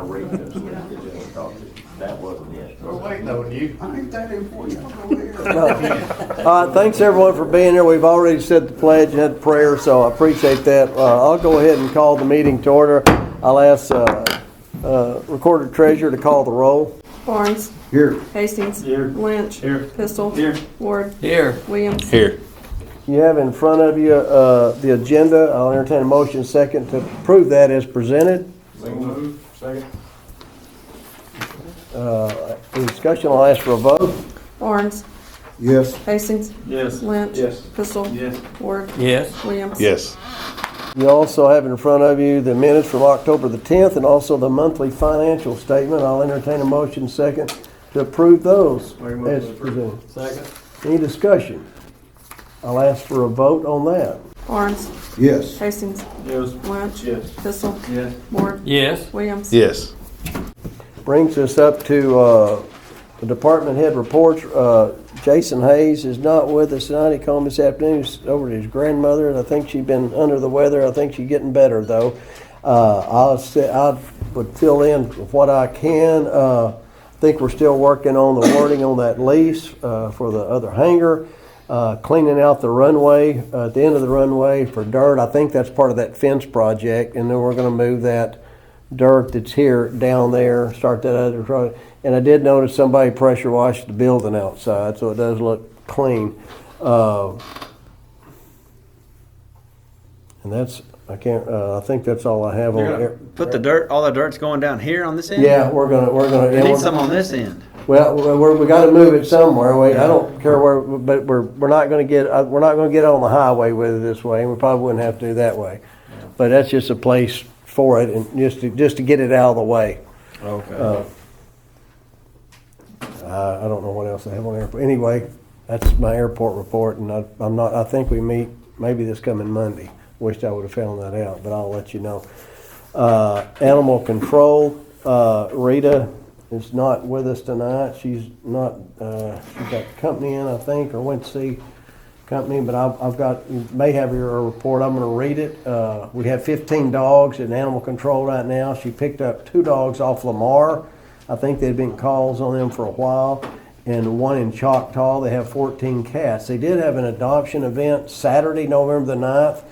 read this. That wasn't it. We're waiting on you. I ain't that important. Go ahead. All right, thanks everyone for being here. We've already said the pledge and had the prayer, so I appreciate that. I'll go ahead and call the meeting to order. I'll ask Recorder Treasurer to call the roll. Barnes. Here. Hastings. Here. Lynch. Here. Pistol. Here. Ward. Here. Williams. Here. You have in front of you the agenda. I'll entertain a motion second to approve that as presented. Second. Any discussion? I'll ask for a vote. Barnes. Yes. Hastings. Yes. Lynch. Yes. Pistol. Yes. Ward. Yes. Williams. Yes. You also have in front of you the minutes from October the 10th and also the monthly financial statement. I'll entertain a motion second to approve those as presented. Second. Any discussion? I'll ask for a vote on that. Barnes. Yes. Hastings. Yes. Lynch. Yes. Pistol. Yes. Ward. Yes. Williams. Yes. Brings us up to the department head reports. Jason Hayes is not with us tonight. He called me this afternoon. He's over to his grandmother, and I think she's been under the weather. I think she's getting better, though. I would fill in what I can. I think we're still working on the wording on that lease for the other hangar. Cleaning out the runway at the end of the runway for dirt. I think that's part of that fence project, and then we're going to move that dirt that's here down there, start that other project. And I did notice somebody pressure washed the building outside, so it does look clean. And that's I think that's all I have on there. Put the dirt, all the dirt's going down here on this end? Yeah, we're gonna. We need some on this end. Well, we got to move it somewhere. I don't care where, but we're not going to get on the highway with it this way, and we probably wouldn't have to do that way. But that's just a place for it, and just to get it out of the way. Okay. I don't know what else I have on there. But anyway, that's my airport report, and I'm not. I think we meet maybe this coming Monday. Wished I would have found that out, but I'll let you know. Animal control. Rita is not with us tonight. She's not. She's got company in, I think, or went to see company. But I've got. You may have your report. I'm going to read it. We have 15 dogs in animal control right now. She picked up 2 dogs off Lamar. I think there'd been calls on them for a while. And one in Choctaw. They have 14 cats. They did have an adoption event Saturday, November the 9th,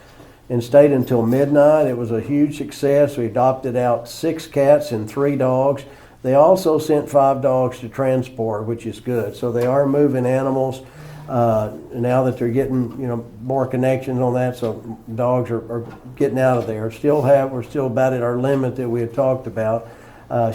and stayed until midnight. It was a huge success. We adopted out 6 cats and 3 dogs. They also sent 5 dogs to transport, which is good. So they are moving animals now that they're getting more connections on that. So dogs are getting out of there. We're still about at our limit that we had talked about.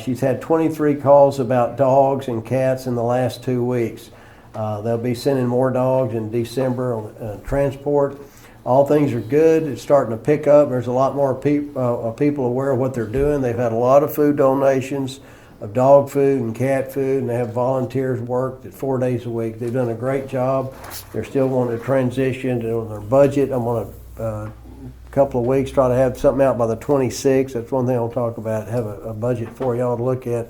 She's had 23 calls about dogs and cats in the last 2 weeks. They'll be sending more dogs in December on transport. All things are good. It's starting to pick up. There's a lot more people aware of what they're doing. They've had a lot of food donations of dog food and cat food, and they have volunteers work 4 days a week. They've done a great job. They're still wanting to transition to their budget. I'm going to couple of weeks try to have something out by the 26th. That's one thing I'll talk about. Have a budget for y'all to look at.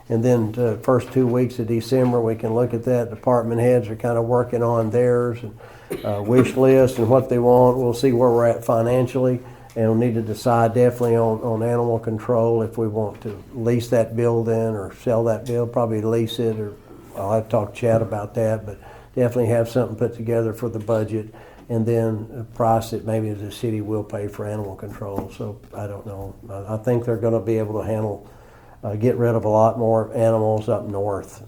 And then the first 2 weeks of December, we can look at that. Department heads are kind of working on theirs and wish list and what they want. We'll see where we're at financially, and we'll need to decide definitely on animal control if we want to lease that building or sell that building. Probably lease it, or I'll have to talk to Chad about that, but definitely have something put together for the budget. And then a price that maybe the city will pay for animal control. So I don't know. I think they're going to be able to get rid of a lot more animals up north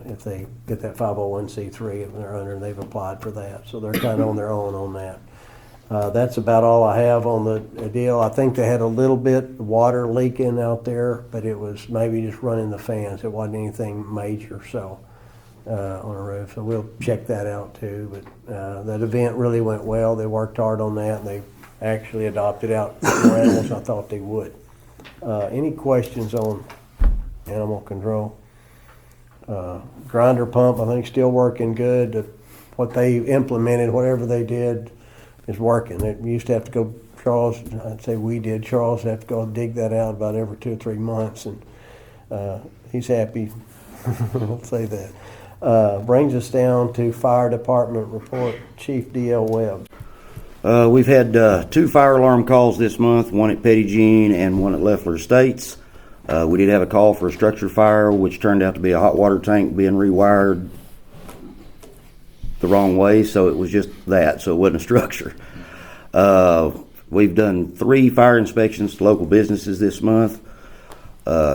if they get that 501c3 if they're under, and they've applied for that. So they're kind of on their own on that. That's about all I have on the deal. I think they had a little bit of water leaking out there, but it was maybe just running the fans. It wasn't anything major. So. On a roof, so we'll check that out too. But that event really went well. They worked hard on that, and they actually adopted out more animals. I thought they would. Any questions on animal control? Grinder pump, I think, still working good. What they implemented, whatever they did, is working. It used to have to go. Charles, I'd say we did. Charles had to go dig that out about every 2 or 3 months, and he's happy. I'll say that. Brings us down to fire department report. Chief D.L. Webb. We've had 2 fire alarm calls this month, one at Petty Jean and one at Leffler Estates. We did have a call for a structure fire, which turned out to be a hot water tank being rewired the wrong way, so it was just that, so it wasn't a structure. We've done 3 fire inspections to local businesses this month.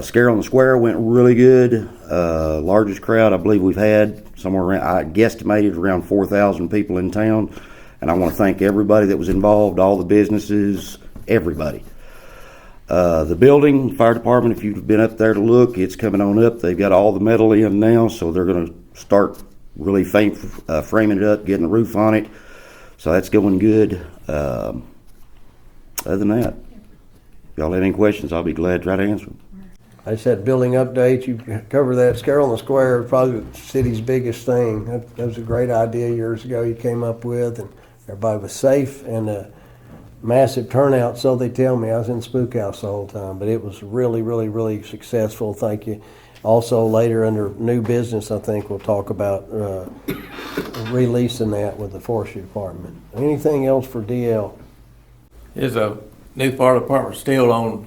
Scare on the Square went really good. Largest crowd I believe we've had, somewhere around, I guesstimated around 4,000 people in town. And I want to thank everybody that was involved, all the businesses, everybody. The building, fire department, if you've been up there to look, it's coming on up. They've got all the metal in now, so they're going to start really framing it up, getting the roof on it. So that's going good. Other than that, if y'all have any questions, I'll be glad to try to answer them. I said building updates, you cover that. Scare on the Square is probably the city's biggest thing. That was a great idea years ago you came up with, and everybody was safe and a massive turnout, so they tell me. I was in Spook House the whole time, but it was really, really, really successful. Thank you. Also, later under new business, I think we'll talk about releasing that with the forestry department. Anything else for DL? Is a new fire department still on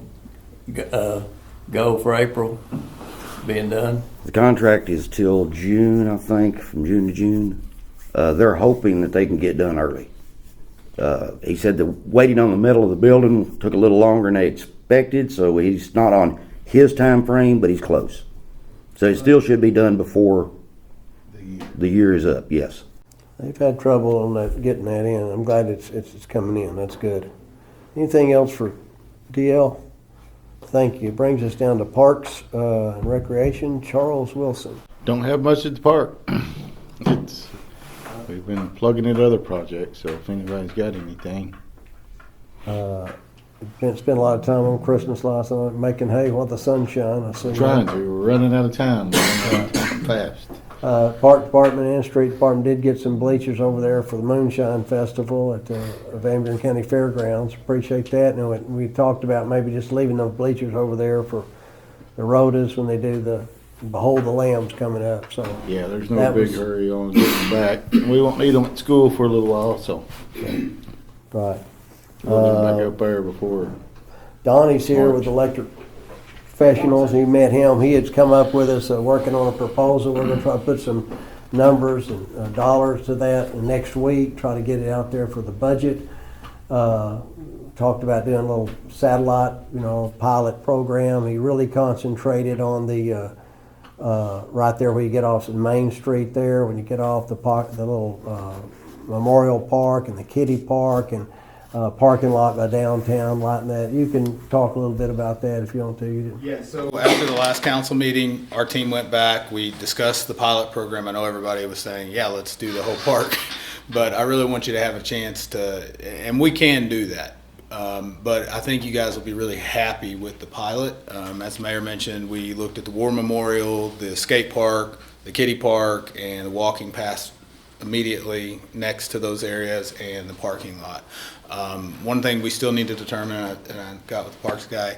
go for April being done? The contract is till June, I think, from June to June. They're hoping that they can get done early. He said the waiting on the metal of the building took a little longer than they expected, so he's not on his time frame, but he's close. So it still should be done before the year is up, yes. They've had trouble on that, getting that in. I'm glad it's coming in. That's good. Anything else for DL? Thank you. Brings us down to Parks and Recreation. Charles Wilson. Don't have much at the park. We've been plugging into other projects, so if anybody's got anything. Spent a lot of time on Christmas last night making hay while the sun shine. I see. Trying to. We're running out of time. Fast. Park Department and Street Department did get some bleachers over there for the Moonshine Festival at the Van Buren County Fairgrounds. Appreciate that. And we talked about maybe just leaving those bleachers over there for the rotas when they do the Behold the Lambs coming up. So yeah, there's no big hurry on getting back. We won't need them at school for a little while, so right. We'll get back up there before. Donnie's here March. with Electric Professionals. You met him. He had come up with us working on a proposal. We're going to try to put some numbers and dollars to that next week, try to get it out there for the budget. Talked about doing a little satellite, pilot program. He really concentrated on the right there where you get off Main Street there, when you get off the park, the little Memorial Park and the Kitty Park and parking lot by downtown, lighting that. You can talk a little bit about that if you want to. You didn't. Yeah, so after the last council meeting, our team went back, we discussed the pilot program. I know everybody was saying, yeah, let's do the whole park, but I really want you to have a chance to, and we can do that. But I think you guys will be really happy with the pilot. As the mayor mentioned, we looked at the War Memorial, the skate park, the kiddie park, and the walking path immediately next to those areas and the parking lot. One thing we still need to determine, and I got with the parks guy,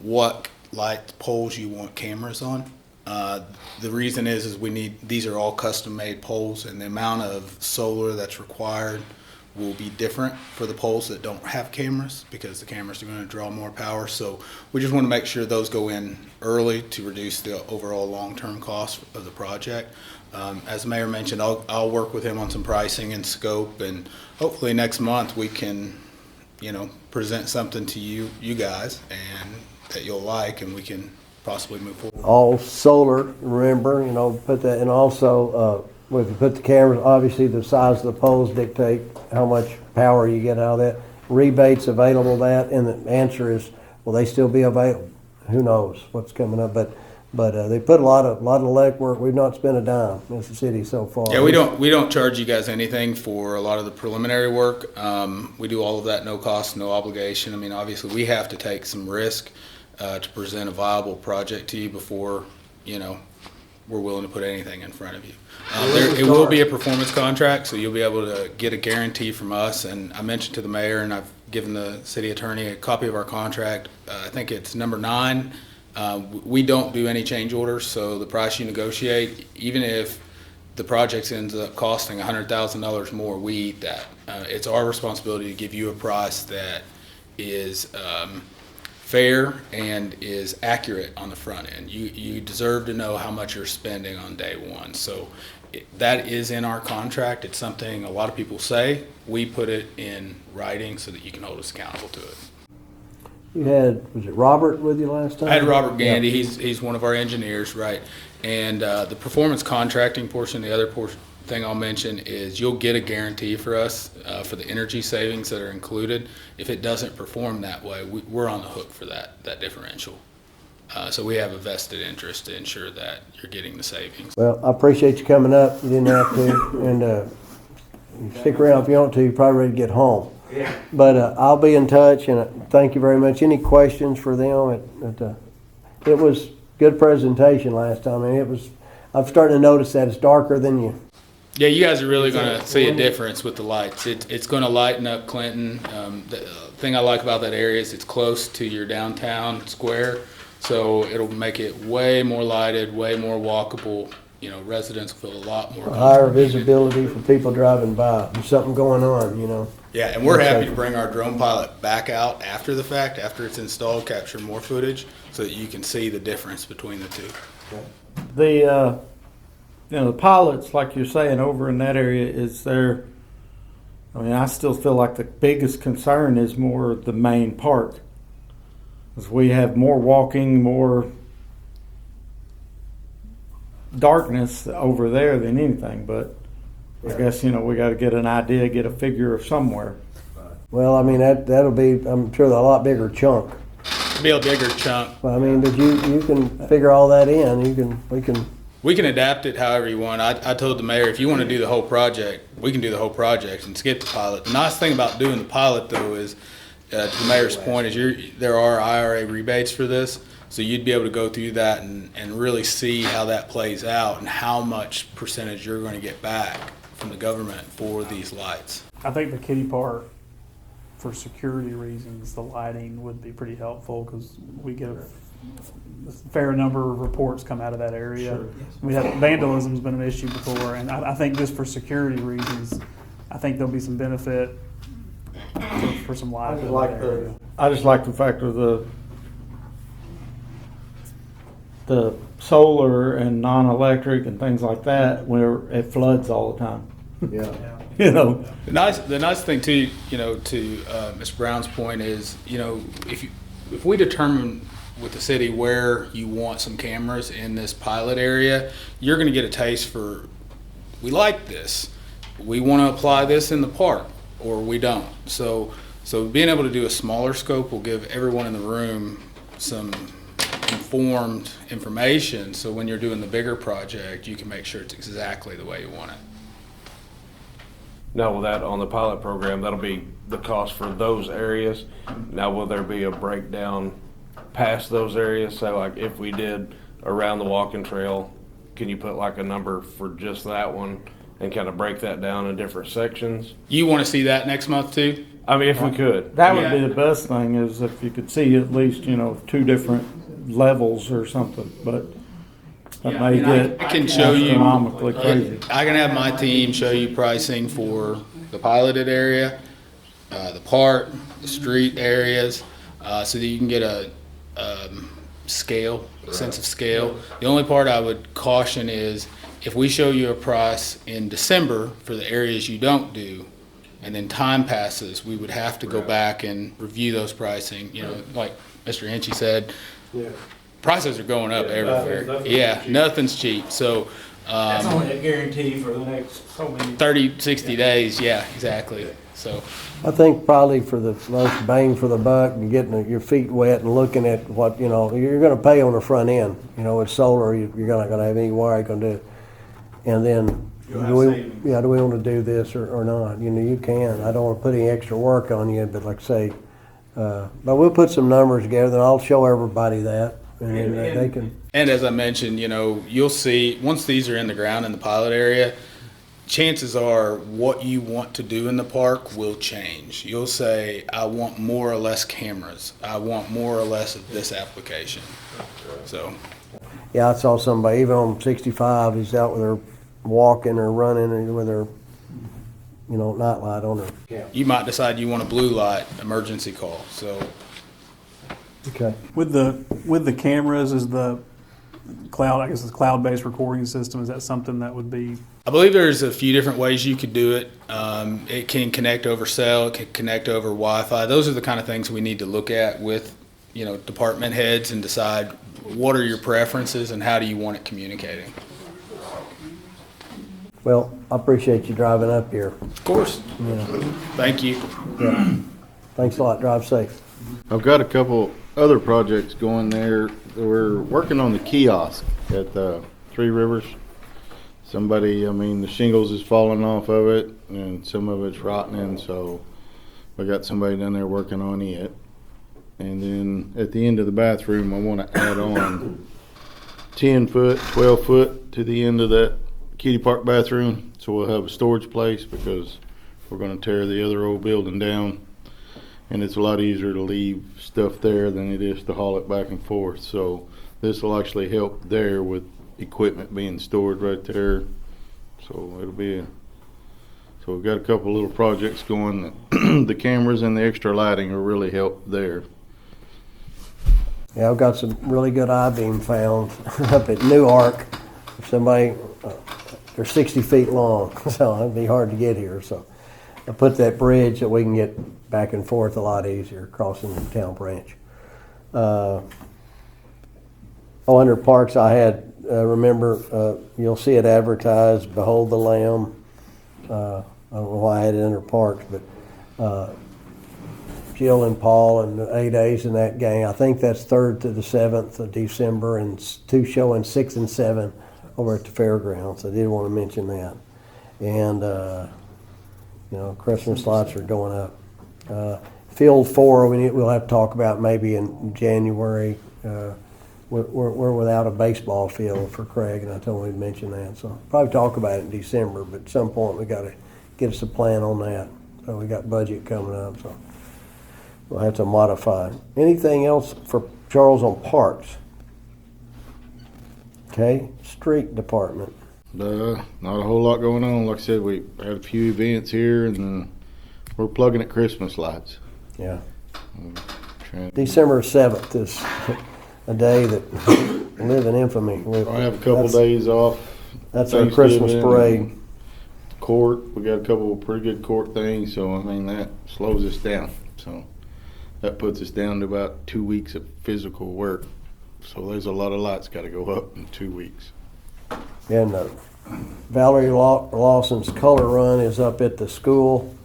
what light poles you want cameras on. The reason is these are all custom made poles, and the amount of solar that's required will be different for the poles that don't have cameras, because the cameras are going to draw more power. So we just want to make sure those go in early to reduce the overall long-term cost of the project. As the mayor mentioned, I'll work with him on some pricing and scope, and hopefully next month we can, present something to you guys and that you'll like, and we can possibly move forward. All solar, remember, put that, and also if you put the cameras, obviously the size of the poles dictate how much power you get out of that. Rebates available that, and the answer is, will they still be available? Who knows what's coming up, but they put a lot of legwork. We've not spent a dime as a city so far. Yeah, we don't charge you guys anything for a lot of the preliminary work. We do all of that no cost, no obligation. I mean, obviously we have to take some risk to present a viable project to you before we're willing to put anything in front of you. It will be a performance contract, so you'll be able to get a guarantee from us. And I mentioned to the mayor, and I've given the city attorney a copy of our contract. I think it's number 9. We don't do any change orders, so the price you negotiate, even if the project ends up costing $100,000 more, we eat that. It's our responsibility to give you a price that is fair and is accurate on the front end. You deserve to know how much you're spending on day one. So that is in our contract. It's something a lot of people say. We put it in writing so that you can hold us accountable to it. You had, was it Robert with you last time? I had Robert Gandy. Yeah. He's one of our engineers, right? And the performance contracting portion, the other thing I'll mention is you'll get a guarantee for us for the energy savings that are included. If it doesn't perform that way, we're on the hook for that differential. So we have a vested interest to ensure that you're getting the savings. Well, I appreciate you coming up. You didn't have to, and you stick around if you want to. You're probably ready to get home. Yeah. But I'll be in touch, and thank you very much. Any questions for them? It was good presentation last time, and I'm starting to notice that it's darker than you. Yeah, you guys are really going to see a difference with the lights. It's going to lighten up Clinton. The thing I like about that area is it's close to your downtown square, so it'll make it way more lighted, way more walkable. You know, residents will feel a lot more higher visibility for people driving by. There's something going on, you know. Yeah, and we're happy to bring our drone pilot back out after the fact, after it's installed, capture more footage, so that you can see the difference between the two. The the pilots, like you're saying, over in that area is there. I mean, I still feel like the biggest concern is more the main park, because we have more walking, more darkness over there than anything. But I guess, we got to get an idea, get a figure of somewhere. Well, I mean, that'll be, I'm sure, a lot bigger chunk. It'll be a bigger chunk. Well, I mean, but you can figure all that in. We can adapt it however you want. I told the mayor, if you want to do the whole project, we can do the whole project and skip the pilot. The nice thing about doing the pilot, though, is, to the mayor's point, is there are IRA rebates for this. So you'd be able to go through that and really see how that plays out and how much percentage you're going to get back from the government for these lights. I think the kiddie park, for security reasons, the lighting would be pretty helpful because we get a fair number of reports come out of that area. Sure. We have vandalism's been an issue before, and I think just for security reasons, I think there'll be some benefit for some light. I just like the fact of the solar and non-electric and things like that, where it floods all the time. Yeah. The nice thing too, to Mr. Brown's point is, if we determine with the city where you want some cameras in this pilot area, you're going to get a taste for, we like this, we want to apply this in the park, or we don't. So being able to do a smaller scope will give everyone in the room some informed information, so when you're doing the bigger project, you can make sure it's exactly the way you want it. Now, with that on the pilot program, that'll be the cost for those areas. Now, will there be a breakdown past those areas? So, like, if we did around the walking trail, can you put like a number for just that one and kind of break that down in different sections? You want to see that next month too? I mean, if we could. That would be the best thing, is if you could see at least, 2 different levels or something. But that may get I can show you astronomically crazy. I can have my team show you pricing for the piloted area, the park, the street areas, so that you can get a scale, a sense of scale. The only part I would caution is if we show you a price in December for the areas you don't do, and then time passes, we would have to go back and review those pricing. Like Mr. Hinchy said, prices are going up everywhere. Nothing's cheap. So That's only a guarantee for the next so many 30, 60 days. Yeah, exactly. So I think probably for the most bang for the buck, and getting your feet wet and looking at what, you're going to pay on the front end. It's solar, you're not going to have any wire you're going to do. And then, do we want to do this or not? You can. I don't want to put any extra work on you, but like I say, but we'll put some numbers together, and I'll show everybody that. And they can. And as I mentioned, you'll see once these are in the ground in the pilot area, chances are what you want to do in the park will change. You'll say, I want more or less cameras. I want more or less of this application. So. Yeah, I saw somebody, even on 65, he's out with her walking or running or with her, night light on her. You might decide you want a blue light emergency call. So Okay. With the cameras, is the cloud, I guess it's cloud-based recording system, is that something that would be, I believe there's a few different ways you could do it. It can connect over cell, it can connect over Wi-Fi. Those are the kind of things we need to look at with, department heads and decide what are your preferences and how do you want it communicating. Well, I appreciate you driving up here. Of course. Thank you. Yeah. Thanks a lot. Drive safe. I've got a couple other projects going there. We're working on the kiosk at Three Rivers. The shingles is falling off of it and some of it's rotting, so we got somebody down there working on it. And then at the end of the bathroom, I want to add on 10 foot, 12 foot to the end of that kiddie park bathroom, so we'll have a storage place because we're going to tear the other old building down. And it's a lot easier to leave stuff there than it is to haul it back and forth. So this will actually help there with equipment being stored right there. So so we've got a couple little projects going that the cameras and the extra lighting will really help there. Yeah, I've got some really good I-beam found up at Newark. Somebody, they're 60 feet long, so it'd be hard to get here. So I put that bridge that we can get back and forth a lot easier crossing the town branch. Under parks, I had, remember, you'll see it advertised, Behold the Lamb. I don't know why I had it under parks, but Jill and Paul and the 8A's in that game. I think that's 3rd to the 7th of December, and 2 showing 6 and 7 over at the fairgrounds. I did want to mention that. And, Christmas lights are going up. Field 4, we'll have to talk about maybe in January. We're without a baseball field for Craig, and I told him we'd mention that. So probably talk about it in December, but at some point we got to get us a plan on that. So we got budget coming up, so we'll have to modify. Anything else for Charles on parks? Okay, street department. Not a whole lot going on. Like I said, we had a few events here, and we're plugging at Christmas lights. Yeah. December 7th is a day that live in infamy. I have a couple days off. That's our Christmas parade. Court, we got a couple of pretty good court things, so that slows us down. So that puts us down to about 2 weeks of physical work. So there's a lot of lights got to go up in 2 weeks. And Valerie Lawson's color run is up at the school.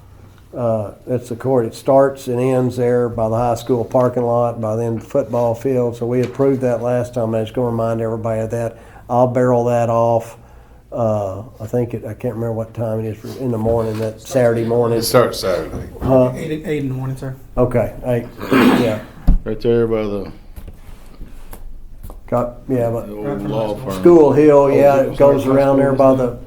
That's the court. It starts and ends there by the high school parking lot, by the football field. So we approved that last time. I was going to remind everybody of that. I'll barrel that off. I can't remember what time it is in the morning, that Saturday morning. It starts Saturday. 8 in the morning, sir? Okay, 8, yeah. Right there by the But old law firm. School Hill, it goes around there by the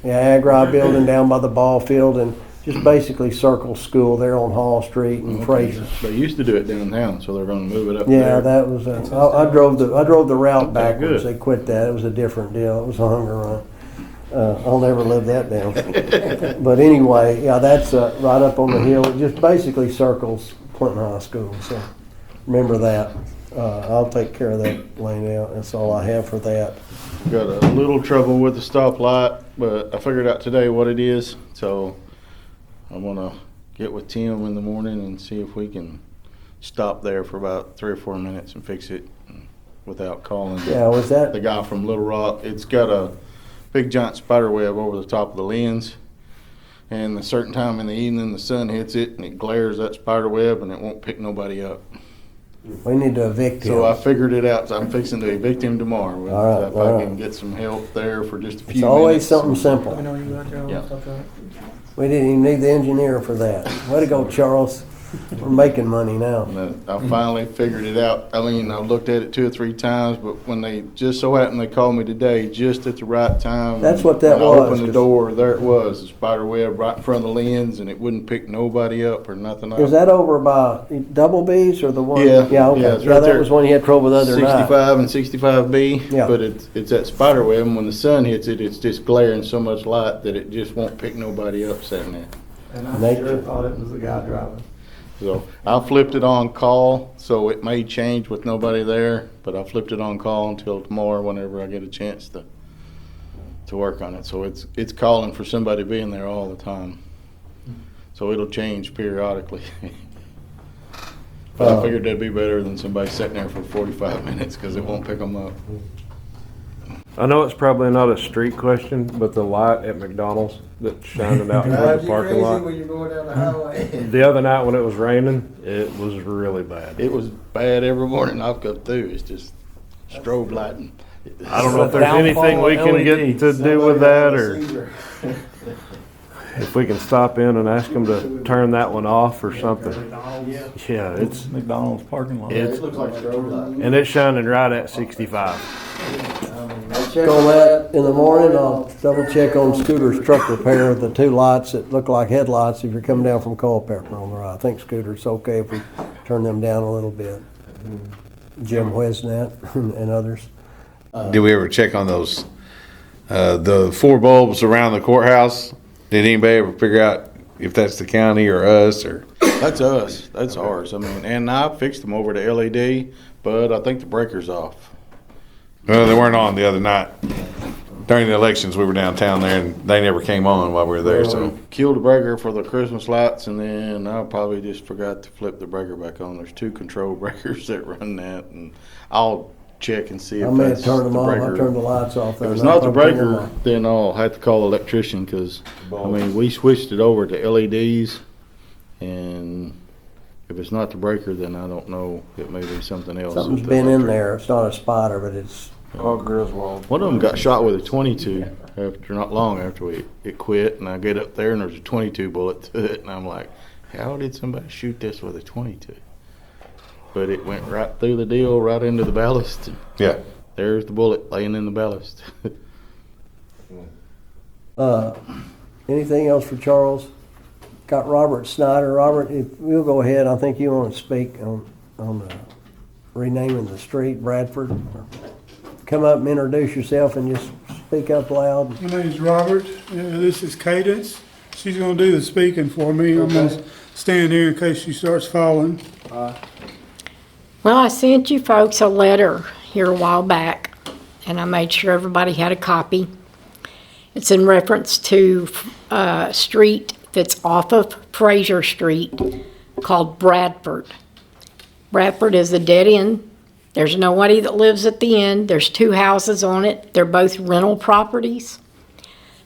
Agri building down by the ball field, and just basically circle school there on Hall Street and Fraser. They used to do it downtown, so they're going to move it up Yeah, there. that was. I drove the route backwards. good. They quit that. It was a different deal. It was a hunger run. I'll never live that down. But anyway, that's right up on the hill. It just basically circles Clinton High School. So remember that. I'll take care of that laying out. That's all I have for that. Got a little trouble with the stoplight, but I figured out today what it is. So I'm gonna get with Tim in the morning and see if we can stop there for about 3 or 4 minutes and fix it without calling Was that the guy from Little Rock. It's got a big giant spider web over the top of the lens, and a certain time in the evening the sun hits it and it glares that spider web and it won't pick nobody up. we need to evict him? So I figured it out. So I'm fixing to evict him tomorrow. All right, If I can get some help there for just a few It's always minutes. something simple. Yeah. We didn't even need the engineer for that. Way to go, Charles. We're making money now. And I finally figured it out. I looked at it 2 or 3 times, but when they just so happened they called me today just at the right time. That's what that when I was, opened the 'cause- door, there it was, the spider web right in front of the lens, and it wouldn't pick nobody up or nothing else. Is that over by Double B's or the one? Yeah, Yeah, okay. yeah, it's right that there. was one you had trouble with the other night. 65 and 65B, Yeah. but it's that spider web, and when the sun hits it, it's just glaring so much light that it just won't pick nobody up sitting there. And They- I sure thought it was the guy driving. So I flipped it on call, so it may change with nobody there, but I flipped it on call until tomorrow whenever I get a chance to work on it. So it's calling for somebody being there all the time. So it'll change periodically. But I figured that'd be better than somebody sitting there for 45 minutes because it won't pick them up. I know it's probably not a street question, but the light at McDonald's that's shining out in the parking lot. When you're going down the highway. The other night when it was raining, it was really bad. It was bad every morning I've got through. It's just strobe lighting. I don't know if there's anything we can get to do with that, or if we can stop in and ask them to turn that one off or something. Yeah, it's McDonald's parking lot. It's- It looks like strobe light. and it's shining right at 65. Check on that in the morning. I'll double check on Scooter's truck repair, the two lights that look like headlights if you're coming down from Culpeper on the right. I think Scooter's okay if we turn them down a little bit. Jim Wesnat and others. Did we ever check on those, the 4 bulbs around the courthouse? Did anybody ever figure out if that's the county or us or? That's us. That's ours. I mean, and I fixed them over to LED, but I think the breaker's off. Well, they weren't on the other night. During the elections, we were downtown there and they never came on while we were there, so. Killed the breaker for the Christmas lights, and then I probably just forgot to flip the breaker back on. There's 2 control breakers that run that, and I'll check and see I if may that's have the turned them off. I breaker. turned the lights off. If it's not the breaker, then I'll have to call the electrician, because, I mean, we switched it over to LEDs, and if it's not the breaker, then I don't know. It may be something else. Something's been in there. It's not a spider, but it's. Oh, Griswold. One of them got shot with a 22 after not long after it quit, and I get up there and there's a 22 bullet to it, and I'm like, how did somebody shoot this with a 22? But it went right through the deal, right into the ballast. And Yeah. there's the bullet laying in the ballast. Anything else for Charles? Got Robert Snyder. Robert, if we'll go ahead. I think you want to speak on renaming the street, Bradford. Come up and introduce yourself and just speak up loud. My name's Robert. This is Cadence. She's gonna do the speaking for me. I'm gonna stand here in case she starts falling. Well, I sent you folks a letter here a while back, and I made sure everybody had a copy. It's in reference to a street that's off of Fraser Street called Bradford. Bradford is a dead end. There's nobody that lives at the end. There's 2 houses on it. They're both rental properties.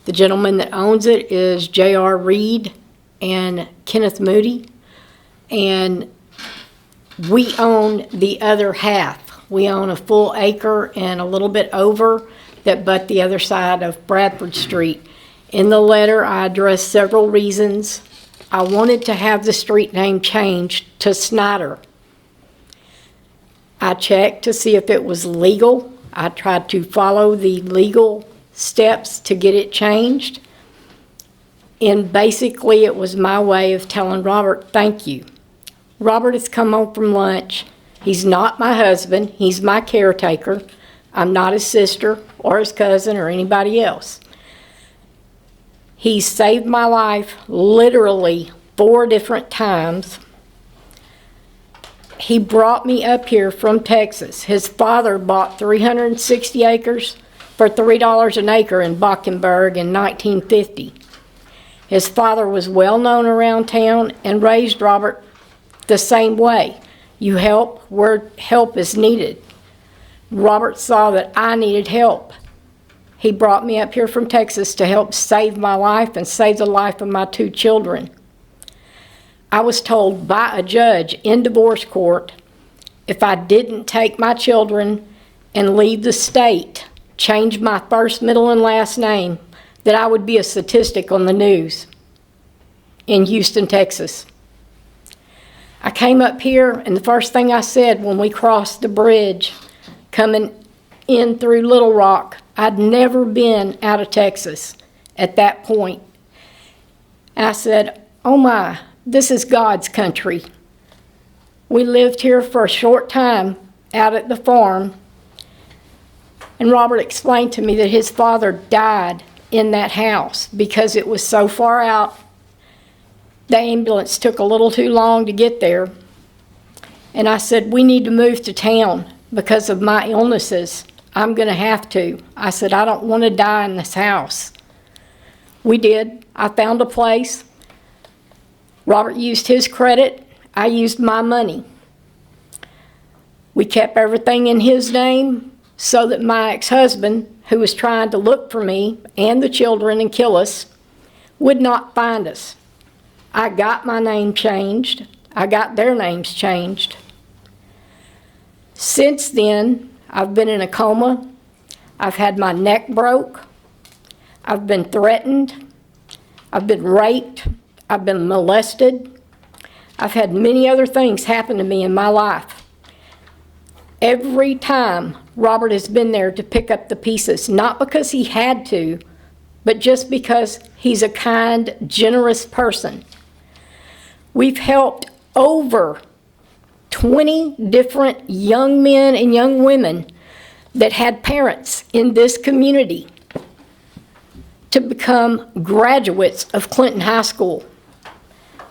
The gentleman that owns it is J.R. Reed and Kenneth Moody. And we own the other half. We own a full acre and a little bit over that butt the other side of Bradford Street. In the letter, I addressed several reasons. I wanted to have the street name changed to Snyder. I checked to see if it was legal. I tried to follow the legal steps to get it changed. And basically, it was my way of telling Robert, thank you. Robert has come home from lunch. He's not my husband. He's my caretaker. I'm not his sister or his cousin or anybody else. He saved my life literally 4 different times. He brought me up here from Texas. His father bought 360 acres for $3 an acre in Bockenberg in 1950. His father was well known around town and raised Robert the same way. You help where help is needed. Robert saw that I needed help. He brought me up here from Texas to help save my life and save the life of my 2 children. I was told by a judge in divorce court, if I didn't take my children and leave the state, change my first, middle, and last name, that I would be a statistic on the news in Houston, Texas. I came up here, and the first thing I said when we crossed the bridge coming in through Little Rock, I'd never been out of Texas at that point. And I said, oh my, this is God's country. We lived here for a short time out at the farm, and Robert explained to me that his father died in that house because it was so far out The ambulance took a little too long to get there. And I said, we need to move to town because of my illnesses. I'm going to have to. I said, I don't want to die in this house. We did. I found a place. Robert used his credit. I used my money. We kept everything in his name so that my ex-husband, who was trying to look for me and the children and kill us, would not find us. I got my name changed. I got their names changed. Since then, I've been in a coma. I've had my neck broke. I've been threatened. I've been raped. I've been molested. I've had many other things happen to me in my life. Every time Robert has been there to pick up the pieces, not because he had to, but just because he's a kind, generous person. We've helped over 20 different young men and young women that had parents in this community to become graduates of Clinton High School.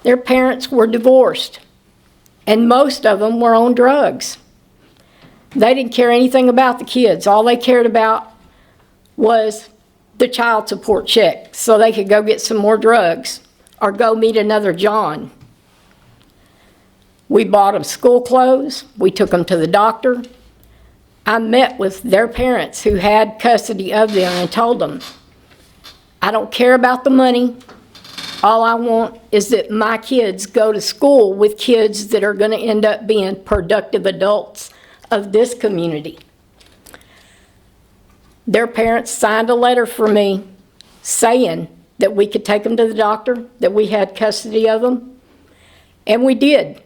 Their parents were divorced, and most of them were on drugs. They didn't care anything about the kids. All they cared about was the child support check so they could go get some more drugs or go meet another John. We bought them school clothes. We took them to the doctor. I met with their parents who had custody of them and told them, I don't care about the money. All I want is that my kids go to school with kids that are going to end up being productive adults of this community. Their parents signed a letter for me saying that we could take them to the doctor, that we had custody of them, and we did.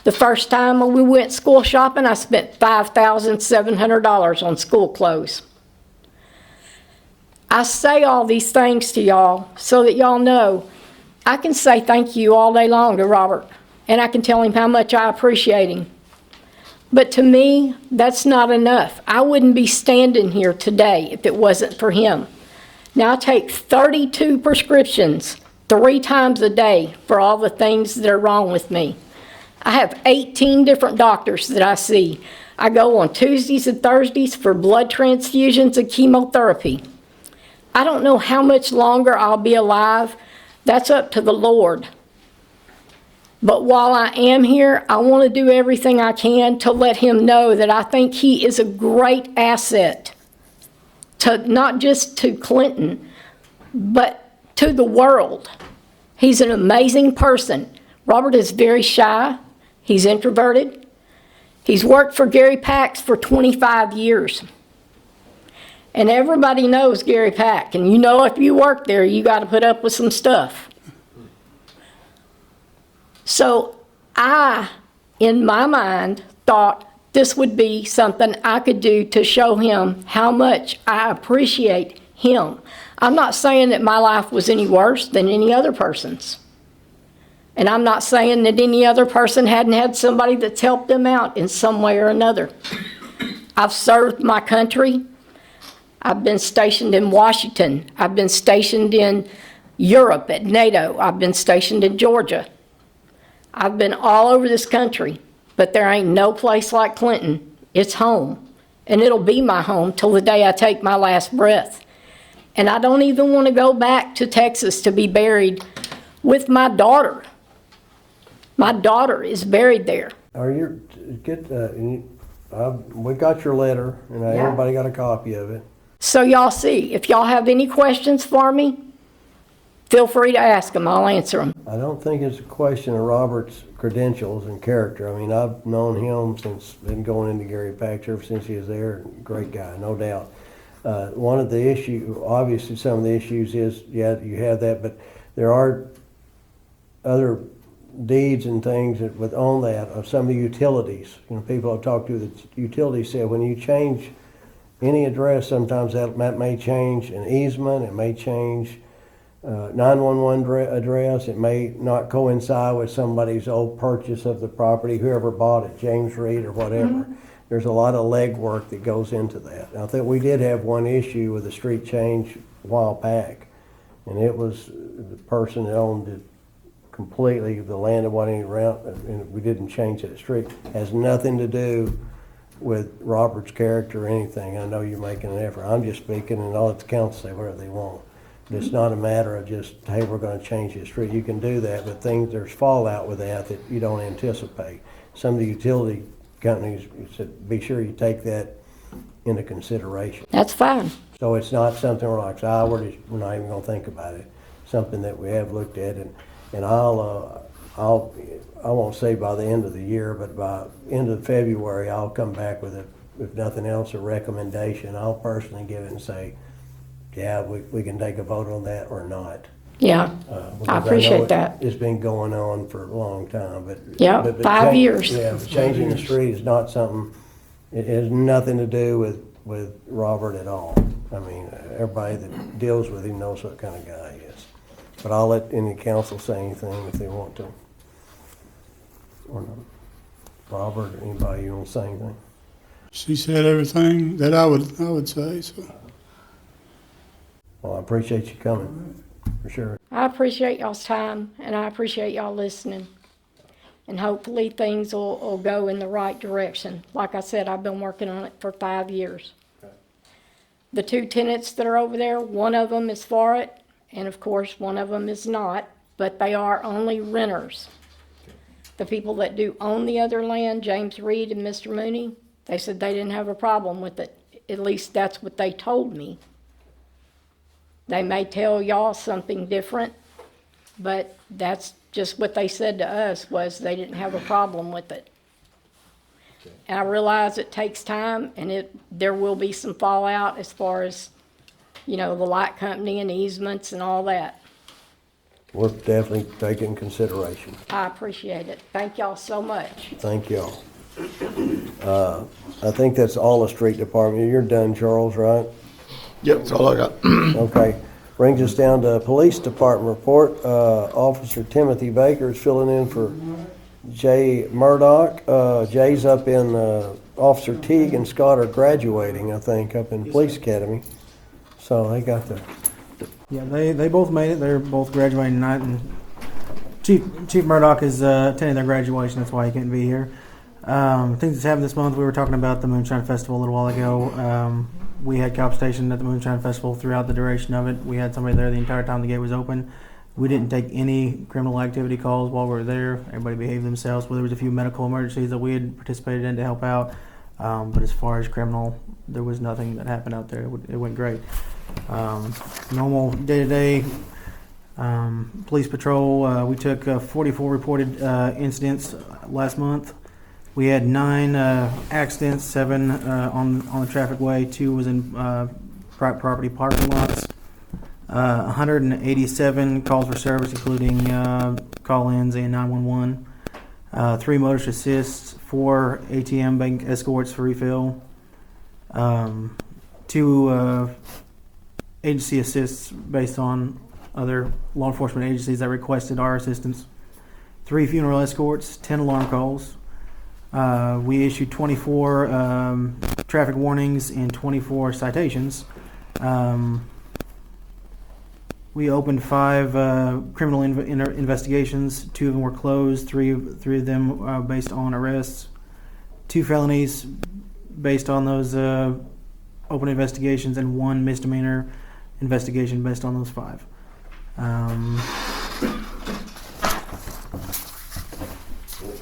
The first time we went school shopping, I spent $5,700 on school clothes. I say all these things to y'all so that y'all know I can say thank you all day long to Robert, and I can tell him how much I appreciate him. But to me, that's not enough. I wouldn't be standing here today if it wasn't for him. Now, I take 32 prescriptions 3 times a day for all the things that are wrong with me. I have 18 different doctors that I see. I go on Tuesdays and Thursdays for blood transfusions and chemotherapy. I don't know how much longer I'll be alive. That's up to the Lord. But while I am here, I want to do everything I can to let him know that I think he is a great asset to not just to Clinton, but to the world. He's an amazing person. Robert is very shy. He's introverted. He's worked for Gary Pax for 25 years. And everybody knows Gary Pack. And you know if you work there, you got to put up with some stuff. So I, in my mind, thought this would be something I could do to show him how much I appreciate him. I'm not saying that my life was any worse than any other person's. And I'm not saying that any other person hadn't had somebody that's helped them out in some way or another. I've served my country. I've been stationed in Washington. I've been stationed in Europe at NATO. I've been stationed in Georgia. I've been all over this country, but there ain't no place like Clinton. It's home, and it'll be my home till the day I take my last breath. And I don't even want to go back to Texas to be buried with my daughter. My daughter is buried there. Are you we got your letter, and everybody got a copy of it. So y'all see, if y'all have any questions for me, feel free to ask them. I'll answer them. I don't think it's a question of Robert's credentials and character. I mean, I've known him since been going into Gary Pax ever since he was there. Great guy, no doubt. One of the issues, obviously some of the issues is, yeah, you have that, but there are other deeds and things that with on that of some of the utilities. You know, people I've talked to, the utilities said when you change any address, sometimes that may change an easement, it may change 911 address, it may not coincide with somebody's old purchase of the property, whoever bought it, James Reed or whatever. Mm-hmm. There's a lot of legwork that goes into that. And I think we did have one issue with a street change a while back, and it was the person that owned the completely, the land and what ain't around, and we didn't change that street, has nothing to do with Robert's character or anything. I know you're making an effort. I'm just speaking, and I'll let the council say whatever they want. But it's not a matter of just, hey, we're gonna change the street. You can do that, but there's fallout with that you don't anticipate. Some of the utility companies said, be sure you take that into consideration. That's fine. So it's not something we're like, we're not even gonna think about it. Something that we have looked at, and I won't say by the end of the year, but by end of February, I'll come back with if nothing else, a recommendation. I'll personally give it and say, yeah, we can take a vote on that or not. Yeah, I appreciate that. It's been going on for a long time, but. Yeah, but 5 years. Yeah, but changing the street is not something, it has nothing to do with Robert at all. I mean, everybody that deals with him knows what kind of guy he is. But I'll let any council say anything if they want to. Or not. Robert, or anybody, you want to say anything? She said everything that I would say, so. Well, I appreciate you coming, for sure. I appreciate y'all's time, and I appreciate y'all listening. And hopefully things will go in the right direction. Like I said, I've been working on it for 5 years. The 2 tenants that are over there, one of them is for it, and of course, one of them is not, but they are only renters. The people that do own the other land, James Reed and Mr. Mooney, they said they didn't have a problem with it. At least that's what they told me. They may tell y'all something different, but that's just what they said to us, was they didn't have a problem with it. And I realize it takes time, and there will be some fallout as far as, the light company and easements and all that. We'll definitely take it in consideration. I appreciate it. Thank y'all so much. Thank y'all. I think that's all the street department. You're done, Charles, right? Yep, that's all I got. Okay. Brings us down to police department report. Officer Timothy Baker is filling in for Jay Murdoch. Jay's up in, Officer Teague and Scott are graduating, I think, up in Police Academy. So they got the. Yeah, they both made it. They're both graduating tonight, and Chief Murdoch is attending their graduation. That's why he couldn't be here. Things that's happened this month, we were talking about the Moonshine Festival a little while ago. We had cop stationed at the Moonshine Festival throughout the duration of it. We had somebody there the entire time the gate was open. We didn't take any criminal activity calls while we were there. Everybody behaved themselves. Well, there was a few medical emergencies that we had participated in to help out. But as far as criminal, there was nothing that happened out there. It went great. Normal day-to-day police patrol. We took 44 reported incidents last month. We had 9 accidents, 7 on the traffic way, 2 was in private property parking lots. 187 calls for service, including call-ins and 911. 3 motorist assists, 4 ATM bank escorts for refill. 2 agency assists based on other law enforcement agencies that requested our assistance. 3 funeral escorts, 10 alarm calls. We issued 24 traffic warnings and 24 citations. We opened 5 criminal investigations. 2 of them were closed. 3 of them based on arrests. 2 felonies based on those open investigations, and 1 misdemeanor investigation based on those 5.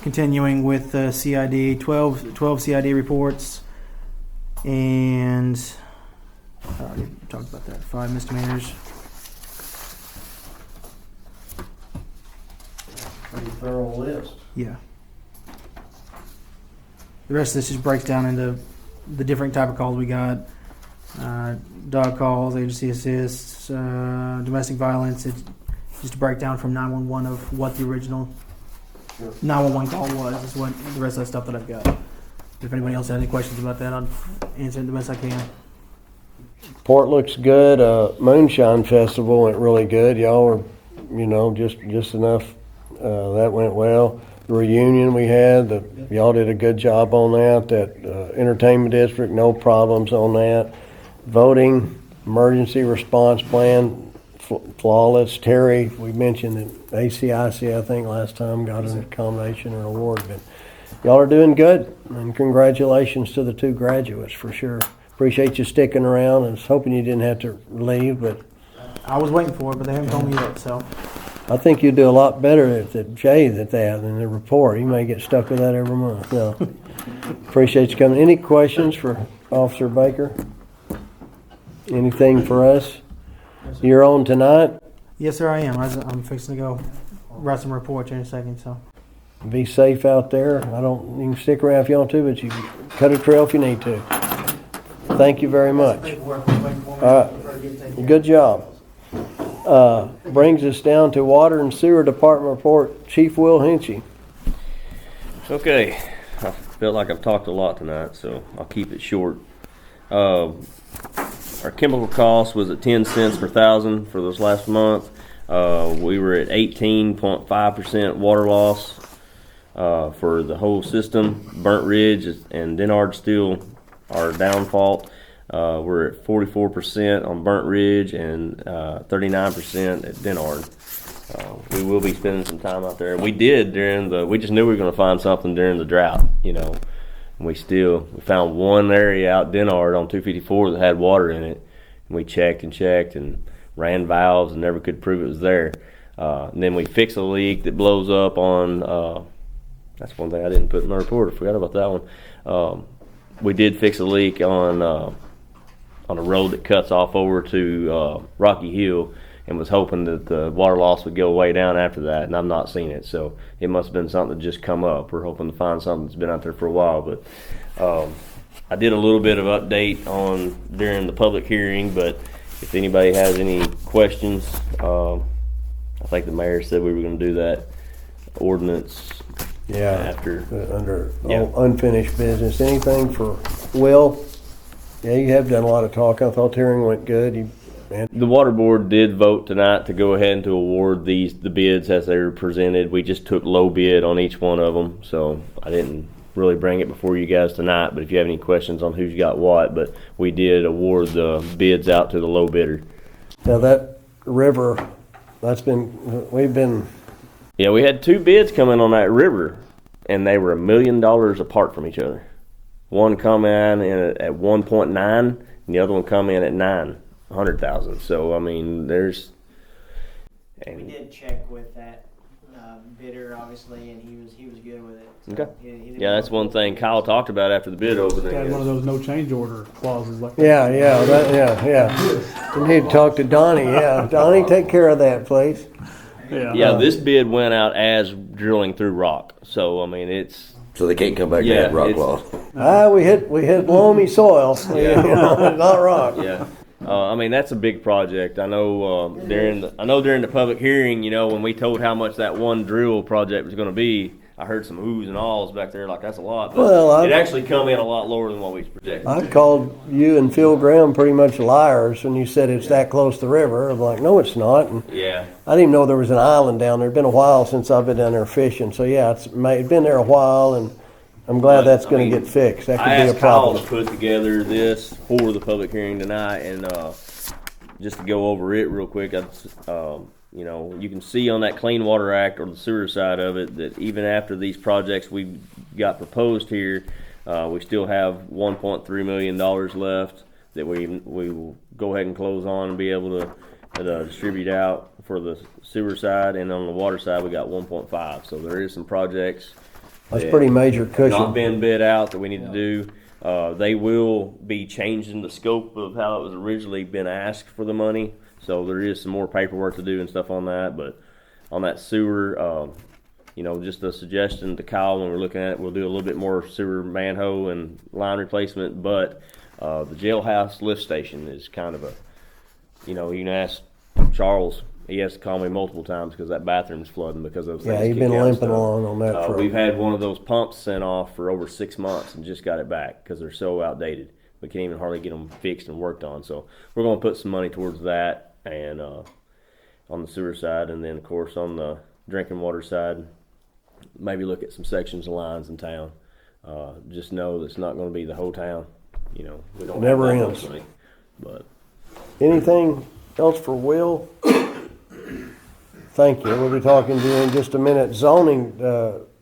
Continuing with CID, 12 CID reports, and I already talked about that. 5 misdemeanors. Pretty thorough list. Yeah. The rest of this just breaks down into the different type of calls we got. Dog calls, agency assists, domestic violence. It's just a breakdown from 911 of what the original 911 call was. Is what the rest of that stuff that I've got. If anybody else has any questions about that, I'll answer it the best I can. Port looks good. Moonshine Festival went really good. Y'all were, just enough. That went well. The reunion we had, y'all did a good job on that. That entertainment district, no problems on that. Voting, emergency response plan, flawless. Terry, we mentioned that ACIC, I think last time, got a combination or award, but y'all are doing good, and congratulations to the 2 graduates for sure. Appreciate you sticking around. I was hoping you didn't have to leave, but I was waiting for it, but they haven't told me yet, so. I think you do a lot better at the J that they have in the report. You may get stuck with that every month. No. Appreciate you coming. Any questions for Officer Baker? Anything for us? You're on tonight. Yes, sir, I am. I'm fixing to go write some reports in a second, so. Be safe out there. You can stick around if you want to, but you can cut a trail if you need to. Thank you very much. All right. Good job. Brings us down to Water and Sewer Department report. Chief Will Hinchy. Okay, I felt like I've talked a lot tonight, so I'll keep it short. Our chemical cost was at 10 cents per thousand for this last month. We were at 18.5% water loss for the whole system. Burnt Ridge and Denard still our downfall. We're at 44% on Burnt Ridge and 39% at Denard. We will be spending some time out there. We did we just knew we were going to find something during the drought, And we found one area out Denard on 254 that had water in it. And we checked and ran valves and never could prove it was there. And then we fixed a leak that blows up on, that's one thing I didn't put in my report. I forgot about that one. We did fix a leak on a road that cuts off over to Rocky Hill, and was hoping that the water loss would go way down after that, and I've not seen it, so it must have been something that just come up. We're hoping to find something that's been out there for a while, but I did a little bit of update during the public hearing, but if anybody has any questions, I think the mayor said we were going to do that ordinance after. Under unfinished business. Anything for Will? Yeah, you have done a lot of talk. I thought the hearing went good. The water board did vote tonight to go ahead and to award the bids as they were presented. We just took low bid on each one of them, so I didn't really bring it before you guys tonight. But if you have any questions on who's got what, but we did award the bids out to the low bidder. Now that river, Yeah, we had 2 bids come in on that river, and they were $1 million apart from each other. One come in at 1.9, and the other one come in at 900,000. So I mean, we did check with that bidder, obviously, and he was good with it. So okay. He Yeah, that's one thing Kyle talked about after the bid opening. Had one of those no change order clauses like that. Yeah. We need to talk to Donnie. Yeah, Donnie, take care of that, please. Yeah, this bid went out as drilling through rock. So I mean, so they can't come back and add rock loss. We hit loamy soil, not rock. Yeah. I mean, that's a big project. I know during the public hearing, when we told how much that one drill project was going to be, I heard some oohs and ahs back there, like that's a lot. But it actually come in a lot lower than what we projected. I called you and Phil Graham pretty much liars when you said it's that close to the river. I'm like, no, it's not. And yeah. I didn't even know there was an island down there. It's been a while since I've been down there fishing. So yeah, it's been there a while, and I'm glad that's going to get fixed. That could be a problem. I asked Kyle to put together this for the public hearing tonight, and just to go over it real quick, you can see on that Clean Water Act or the sewer side of it that even after these projects we've got proposed here, we still have $1.3 million left that we will go ahead and close on and be able to distribute out for the sewer side, and on the water side we got 1.5. So there is some projects. That's pretty major cushion. Not been bid out that we need to do. They will be changing the scope of how it was originally been asked for the money. So there is some more paperwork to do and stuff on that. But on that sewer, just a suggestion to Kyle when we're looking at it, we'll do a little bit more sewer manhole and line replacement. But the jailhouse lift station is kind of you can ask Charles. He has to call me multiple times because that bathroom's flooding because of those things. Yeah, he's been limping along on that front. We've had one of those pumps sent off for over 6 months and just got it back because they're so outdated. We can't even hardly get them fixed and worked on. So we're going to put some money towards that and on the sewer side, and then of course on the drinking water side, maybe look at some sections of lines in town. Just know that's not going to be the whole town. We don't never have that ends. much money, but anything else for Will? Thank you. We'll be talking to you in just a minute. Zoning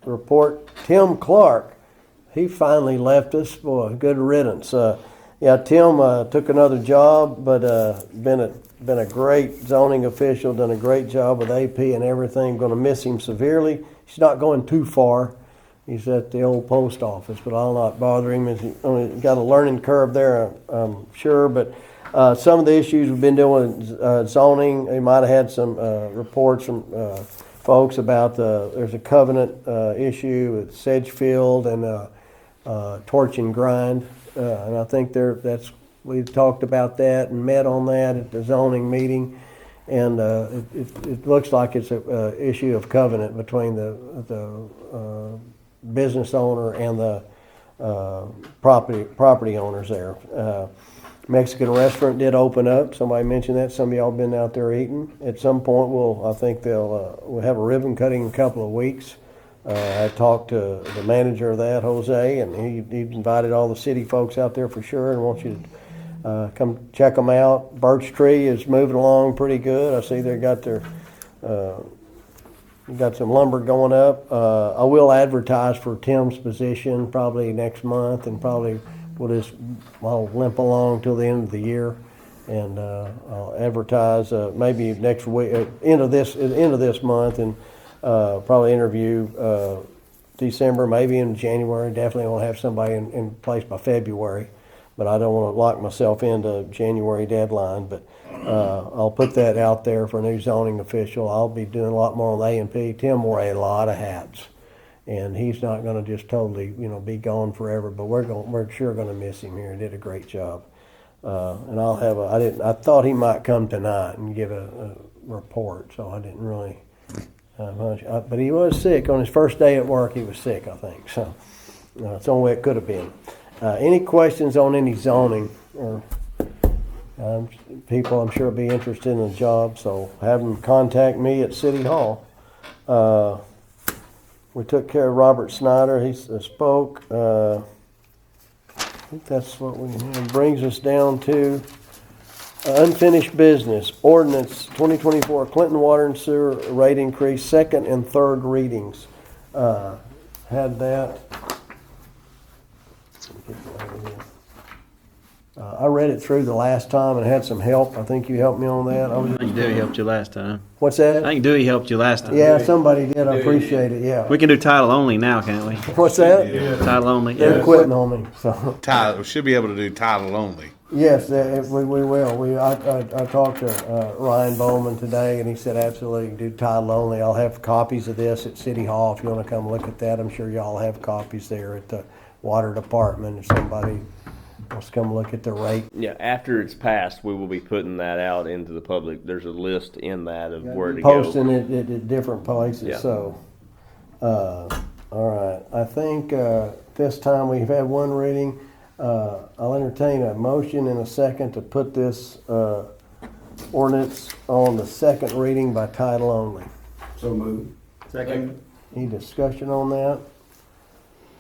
report. Tim Clark, he finally left us. Boy, good riddance. Yeah, Tim took another job, but been a great zoning official, done a great job with AP and everything. Going to miss him severely. He's not going too far. He's at the old post office, but I'll not bother him. He's got a learning curve there, I'm sure. But some of the issues we've been doing with zoning, he might have had some reports from folks about there's a covenant issue with Sedgefield and Torch and Grind. And I think we've talked about that and met on that at the zoning meeting. And it looks like it's an issue of covenant between the business owner and the property owners there. Mexican restaurant did open up. Somebody mentioned that. Some of y'all been out there eating. At some point, I think we'll have a ribbon cutting in a couple of weeks. I talked to the manager of that, Jose, and he invited all the city folks out there for sure and wants you to come check them out. Birch Tree is moving along pretty good. I see they got some lumber going up. I will advertise for Tim's position probably next month, and probably I'll limp along till the end of the year, and I'll advertise maybe next week, end of this month, and probably interview December, maybe in January. Definitely want to have somebody in place by February, but I don't want to lock myself into January deadline. But I'll put that out there for a new zoning official. I'll be doing a lot more on A&P. Tim wore a lot of hats, and he's not going to just totally, be gone forever. But we're sure going to miss him here. He did a great job. And I'll have I thought he might come tonight and give a report, so I didn't really. But he was sick on his first day at work. He was sick, I think. So it's the only way it could have been. Any questions on any zoning or people? I'm sure will be interested in the job. So have them contact me at City Hall. We took care of Robert Snyder. He spoke. I think that's what we have. Brings us down to unfinished business, ordinance 2024 Clinton Water and Sewer rate increase, second and third readings. Had that. I read it through the last time and had some help. I think you helped me on that. I think Dewey helped you last time. What's that? I think Dewey helped you last time. Yeah, somebody did. I appreciate it. Yeah. We can do title only now, can't we? What's that? Yeah. Title only. They're quitting on me. So. We should be able to do title only. Yes, we will. I talked to Ryan Bowman today, and he said absolutely do title only. I'll have copies of this at City Hall if you want to come look at that. I'm sure y'all have copies there at the water department if somebody wants to come look at the rate. Yeah, after it's passed, we will be putting that out into the public. There's a list in that of where to go. Posting it at different places. Yeah. So, all right. I think this time we've had one reading. I'll entertain a motion in a second to put this ordinance on the second reading by title only. So moved. Second. Any discussion on that?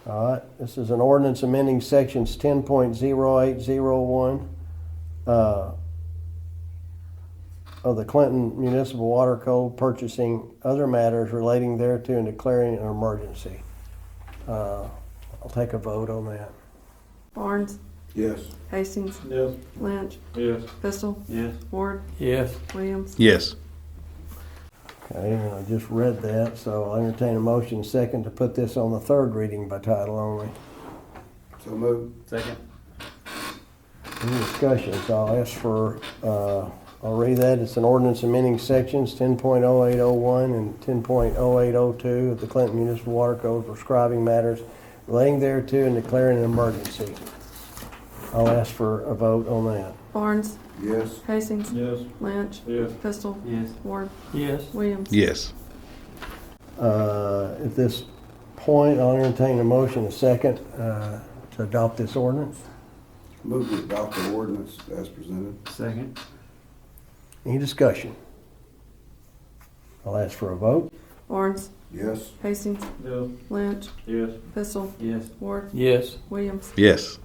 All right, this is an ordinance amending sections 10.0801 of the Clinton Municipal Water Code, purchasing other matters relating thereto and declaring an emergency. I'll take a vote on that. Barnes, Yes. Hastings, Yes. Lynch, Yes. Pistol, Yes. Ward, Yes. Williams. Yes. Okay, and I just read that, so I'll entertain a motion second to put this on the third reading by title only. So moved. Second. Any discussion? So I'll ask for, I'll read that. It's an ordinance amending sections 10.0801 and 10.0802 of the Clinton Municipal Water Code, prescribing matters relating thereto and declaring an emergency. I'll ask for a vote on that. Barnes, Yes. Hastings, Yes. Lynch, Yes. Pistol, Yes. Ward, Yes. Williams. Yes. At this point, I'll entertain a motion, a second, to adopt this ordinance. Move to adopt the ordinance as presented. Second. Any discussion? I'll ask for a vote. Barnes, Yes. Hastings, Yes. Lynch, Yes. Pistol, Yes. Ward, Yes. Williams. Yes.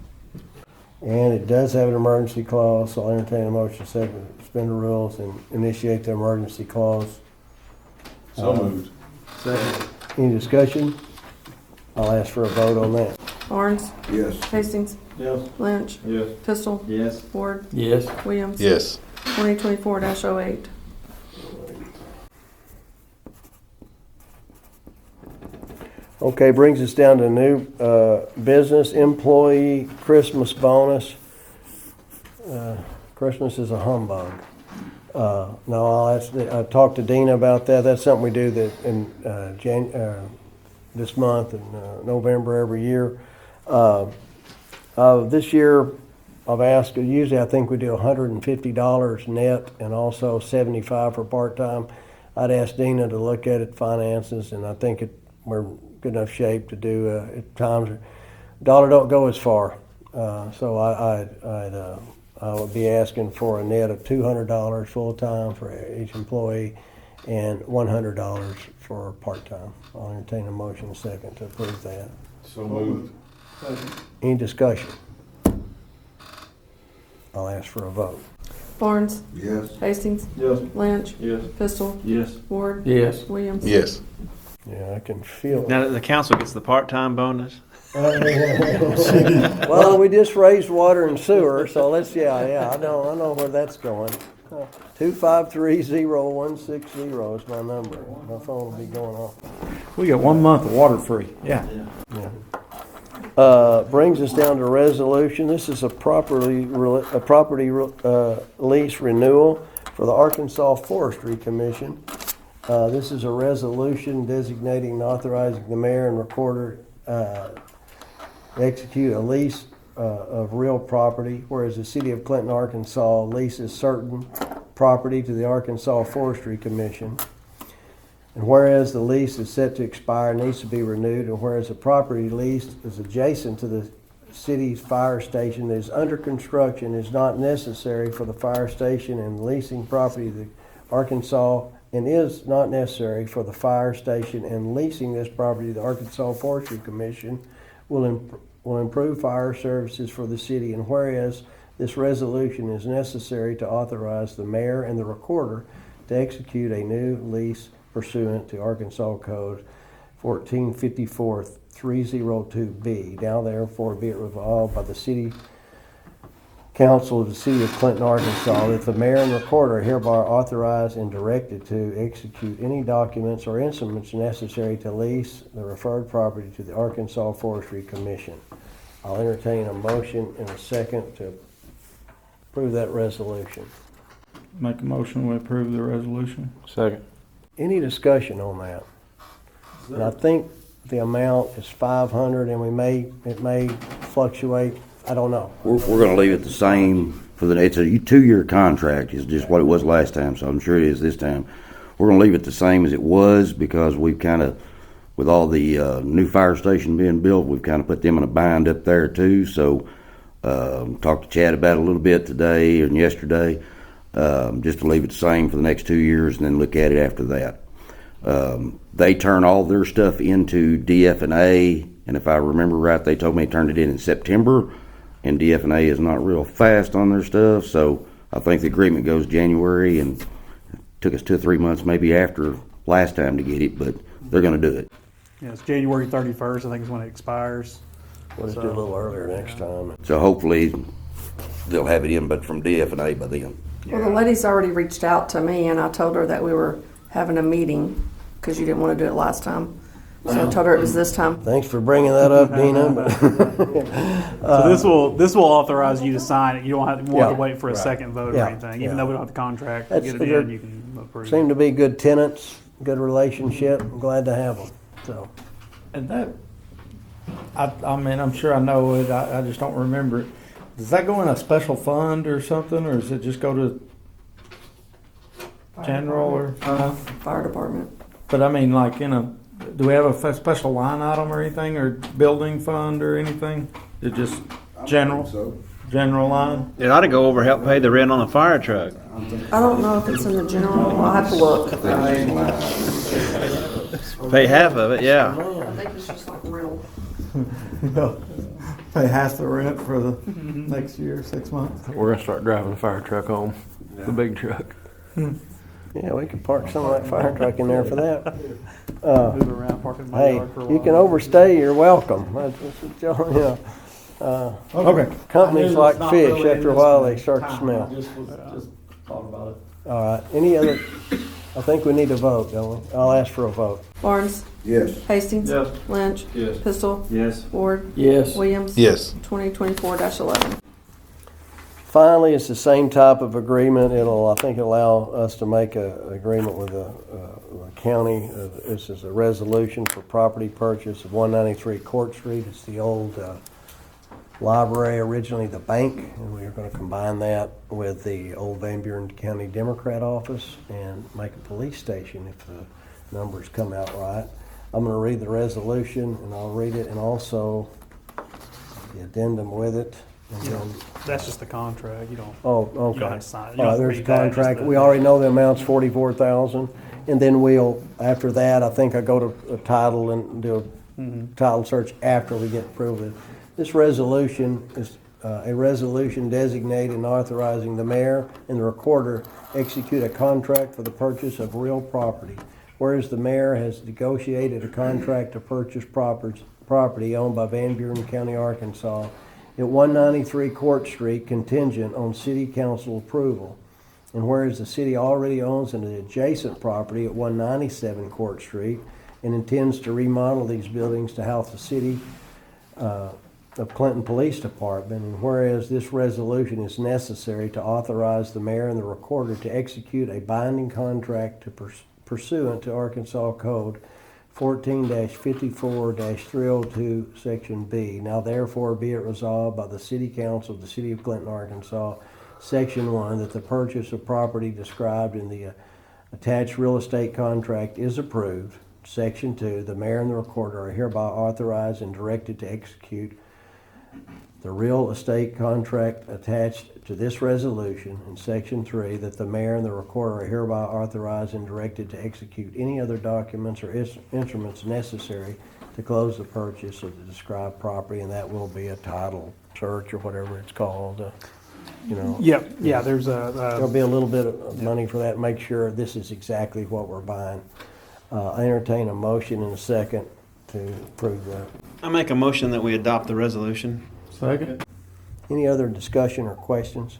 And it does have an emergency clause, so I'll entertain a motion to suspend the rules and initiate the emergency clause. So moved. Second. Any discussion? I'll ask for a vote on that. Barnes, Yes. Hastings, Yes. Lynch, Yes. Pistol, Yes. Ward, Yes. Williams. Yes. 2024-08. Okay, brings us down to new business employee Christmas bonus. Christmas is a humbug. No, I talked to Dina about that. That's something we do that in this month in November every year. This year, I've asked. Usually, I think we do $150 net, and also $75 for part-time. I'd asked Dina to look at it finances, and I think we're in good enough shape to do. At times, dollar don't go as far, so I would be asking for a net of $200 full-time for each employee, and $100 for part-time. I'll entertain a motion second to approve that. So moved. Any discussion? I'll ask for a vote. Barnes, Yes. Hastings, Yes. Lynch, Yes. Pistol, Yes. Ward, Yes. Williams. Yes. Yeah, I can feel it. Now the council gets the part-time bonus. Well, we just raised water and sewer, so I know where that's going. 2530160 is my number. My phone will be going off. We got 1 month of water free. Yeah. Brings us down to resolution. This is a property lease renewal for the Arkansas Forestry Commission. This is a resolution designating and authorizing the mayor and recorder execute a lease of real property, whereas the city of Clinton, Arkansas leases certain property to the Arkansas Forestry Commission. And whereas the lease is set to expire and needs to be renewed, and whereas the property leased is adjacent to the city's fire station that is under construction, is not necessary for the fire station, and leasing property to Arkansas and is not necessary for the fire station, and leasing this property to the Arkansas Forestry Commission will improve fire services for the city. And whereas this resolution is necessary to authorize the mayor and the recorder to execute a new lease pursuant to Arkansas Code 1454-302B. Now therefore be it resolved by the City Council of the City of Clinton, Arkansas, that the mayor and recorder are hereby authorized and directed to execute any documents or instruments necessary to lease the referred property to the Arkansas Forestry Commission. I'll entertain a motion in a second to approve that resolution. Make a motion, we approve the resolution. Second. Any discussion on that? And I think the amount is $500, and it may fluctuate. I don't know. We're going to leave it the same for it's a 2-year contract is just what it was last time, so I'm sure it is this time. We're going to leave it the same as it was because we've kind of, with all the new fire station being built, we've kind of put them in a bind up there too. So talked to Chad about it a little bit today and yesterday, just to leave it the same for the next 2 years and then look at it after that. They turn all their stuff into DF&A, and if I remember right, they told me they turned it in September. And DF&A is not real fast on their stuff, so I think the agreement goes January, and it took us 2 or 3 months maybe after last time to get it, but they're going to do it. Yeah, it's January 31st, I think is when it expires. We'll just do a little earlier next time. So hopefully they'll have it in, but from DF&A by then. Well, the lady's already reached out to me, and I told her that we were having a meeting because you didn't want to do it last time. So I told her it was this time. Thanks for bringing that up, Dina. So this will authorize you to sign it. You don't have to Yeah. wait for a second vote or Yeah. anything. Yeah. Even though we don't have the contract, That's get it good. in, you can approve. Seem to be good tenants, good relationship. I'm glad to have them. So And that, I mean, I'm sure I know it, I just don't remember it. Does that go in a special fund or something, or does it just go to general or? Fire department. But I mean, like, do we have a special line item or anything, or building fund or anything? It just general, general line? It ought to go over, help pay the rent on a fire truck. I don't know if it's in the general. I'll have to look. Pay half of it, yeah. I think it's just like rental. Pay half the rent for the next year, 6 months. We're gonna start driving the fire truck home, the big truck. Yeah, we could park some of that fire truck in there for that. Move around, park in my Hey, yard for a you while. can overstay, you're welcome. Okay. Companies like fish, after a while, they start to smell. Just thought about it. All right, any other, I think we need a vote, don't we? I'll ask for a vote. Barnes, Yes. Hastings. Yes. Lynch. Yes. Pistol. Yes. Ward. Yes. Williams. Yes. 2024-11. Finally, it's the same type of agreement. It'll, I think, allow us to make an agreement with the county. This is a resolution for property purchase of 193 Court Street. It's the old library, originally the bank, and we are going to combine that with the old Van Buren County Democrat office and make a police station if the numbers come out right. I'm going to read the resolution, and I'll read it, and also the addendum with it. And then, That's just the contract. You don't. oh, You okay. don't have to sign it. You All right, don't have to there's a read that, just contract. the- We already know the amount's 44,000. And then we'll, after that, I think I go to a title and do a title search after we get approval. This resolution is a resolution designating and authorizing the mayor and the recorder execute a contract for the purchase of real property. Whereas the mayor has negotiated a contract to purchase property owned by Van Buren County, Arkansas at 193 Court Street contingent on city council approval. And whereas the city already owns an adjacent property at 197 Court Street and intends to remodel these buildings to house the city of Clinton Police Department, and whereas this resolution is necessary to authorize the mayor and the recorder to execute a binding contract to pursuant to Arkansas Code 14-54-302, Section B. Now therefore be it resolved by the City Council of the City of Clinton, Arkansas, Section 1, that the purchase of property described in the attached real estate contract is approved. Section 2, the mayor and the recorder are hereby authorized and directed to execute the real estate contract attached to this resolution. In Section 3, that the mayor and the recorder are hereby authorized and directed to execute any other documents or instruments necessary to close the purchase of the described property, and that will be a title search or whatever it's called. Yep. Yeah. There's There'll be a little bit of money for that. Make sure this is exactly what we're buying. I entertain a motion in a second to approve that. I make a motion that we adopt the resolution. Second. Any other discussion or questions?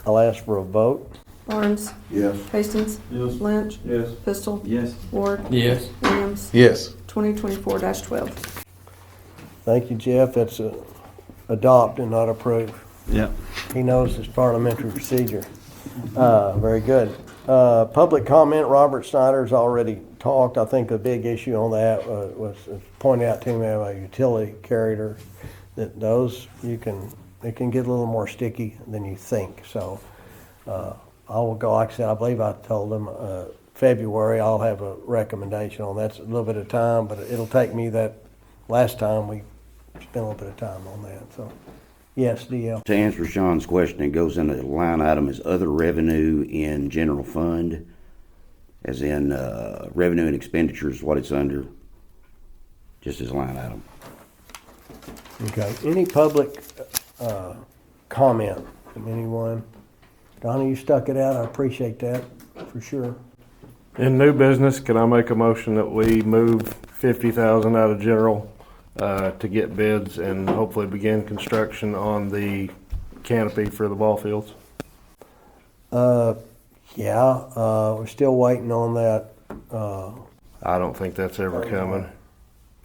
I'll ask for a vote. Barnes. Yes. Hastings. Yes. Lynch. Yes. Pistol. Yes. Ward. Yes. Williams. Yes. 2024-12. Thank you, Jeff. That's adopt and not approve. Yep. He knows his parliamentary procedure. Very good. Public comment, Robert Snyder's already talked. I think the big issue on that was pointed out to me about a utility carrier, that those it can get a little more sticky than you think. So I will go, like I said, I believe I told them February I'll have a recommendation on that. It's a little bit of time, but it'll take me that last time we spent a little bit of time on that. So yes, DL. To answer Sean's question, it goes in the line item as other revenue in general fund, as in revenue and expenditures, what it's under, just as a line item. Okay. Any public comment from anyone? Donna, you stuck it out. I appreciate that for sure. In new business, can I make a motion that we move $50,000 out of general to get bids and hopefully begin construction on the canopy for the ball fields? Yeah, we're still waiting on that. I don't think that's ever coming.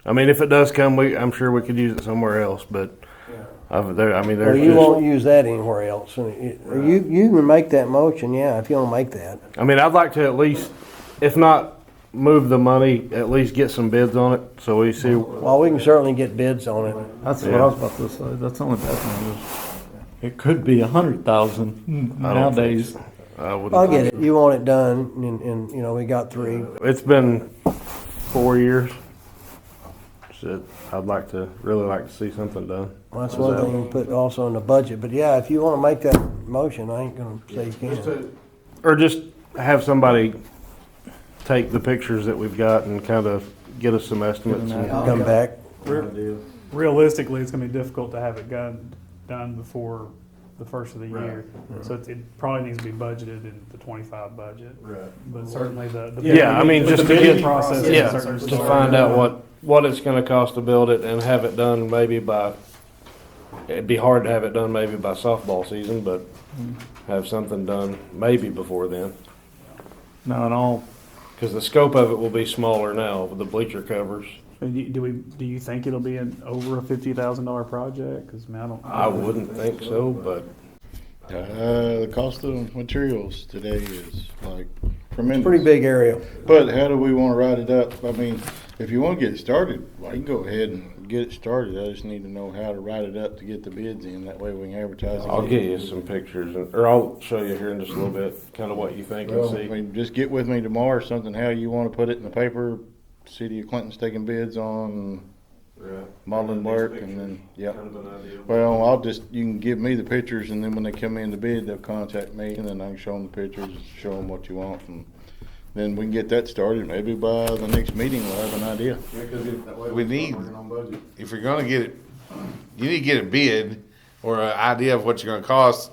I mean, if it does come, I'm sure we could use it somewhere else, but Well, there's you won't use that anywhere else. You can make that motion, yeah, if you want to make that. I mean, I'd like to at least, if not move the money, at least get some bids on it so we see. Well, we can certainly get bids on it. That's what I was about to say. That's the only bad thing is it could be 100,000 nowadays. I'll get it. You want it done, and we got 3. It's been 4 years. So I'd really like to see something done. Well, that's one thing you put also in the budget. But yeah, if you want to make that motion, I ain't going to say you can't. Or just have somebody take the pictures that we've got and kind of get us some estimates. And come back. realistically, it's gonna be difficult to have it done before the first of the year. So it probably needs to be budgeted in the 25 budget. Right. But certainly the Yeah, I mean, but just the to bidding get, process. yeah, is certainly to started. find out what it's gonna cost to build it and have it done maybe by, it'd be hard to have it done maybe by softball season, but have something done maybe before then. No, and all. Because the scope of it will be smaller now with the bleacher covers. Do you think it'll be over a $50,000 project? Because I wouldn't think so, but The cost of materials today is like tremendous. Pretty big area. But how do we want to write it up? I mean, if you want to get it started, well, you can go ahead and get it started. I just need to know how to write it up to get the bids in. That way we can advertise it. I'll get you some pictures, or I'll show you here in just a little bit, kind of what you think and Well, I see. mean, just get with me tomorrow or something, how you want to put it in the paper. City of Clinton's taking bids on modeling work, and then, yeah. Well, you can give me the pictures, and then when they come in to bid, they'll contact me, and then I can show them the pictures, show them what you want, and then we can get that started. Maybe by the next meeting, we'll have an idea. We need, if you're gonna get it, you need to get a bid or an idea of what you're gonna cost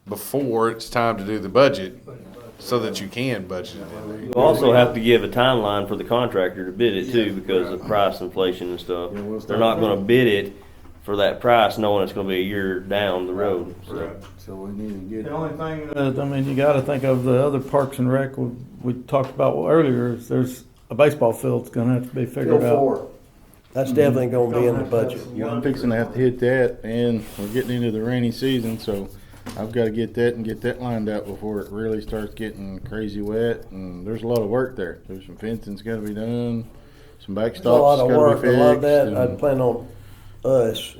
before it's time to do the budget, so that you can budget it. You also have to give a timeline for the contractor to bid it too, because of price inflation and stuff. They're not gonna bid it for that price knowing it's gonna be a year down the road, so. So we need to get. The only thing that, you gotta think of the other Parks and Rec we talked about earlier, is there's a baseball field's gonna have to be figured out. That's definitely gonna be in the budget. I'm fixing to have to hit that, and we're getting into the rainy season, so I've got to get that lined out before it really starts getting crazy wet. And there's a lot of work there. There's some fencing's got to be done, some backstops It's a lot of got work. to I be love fixed. that. and- I'd plan on us.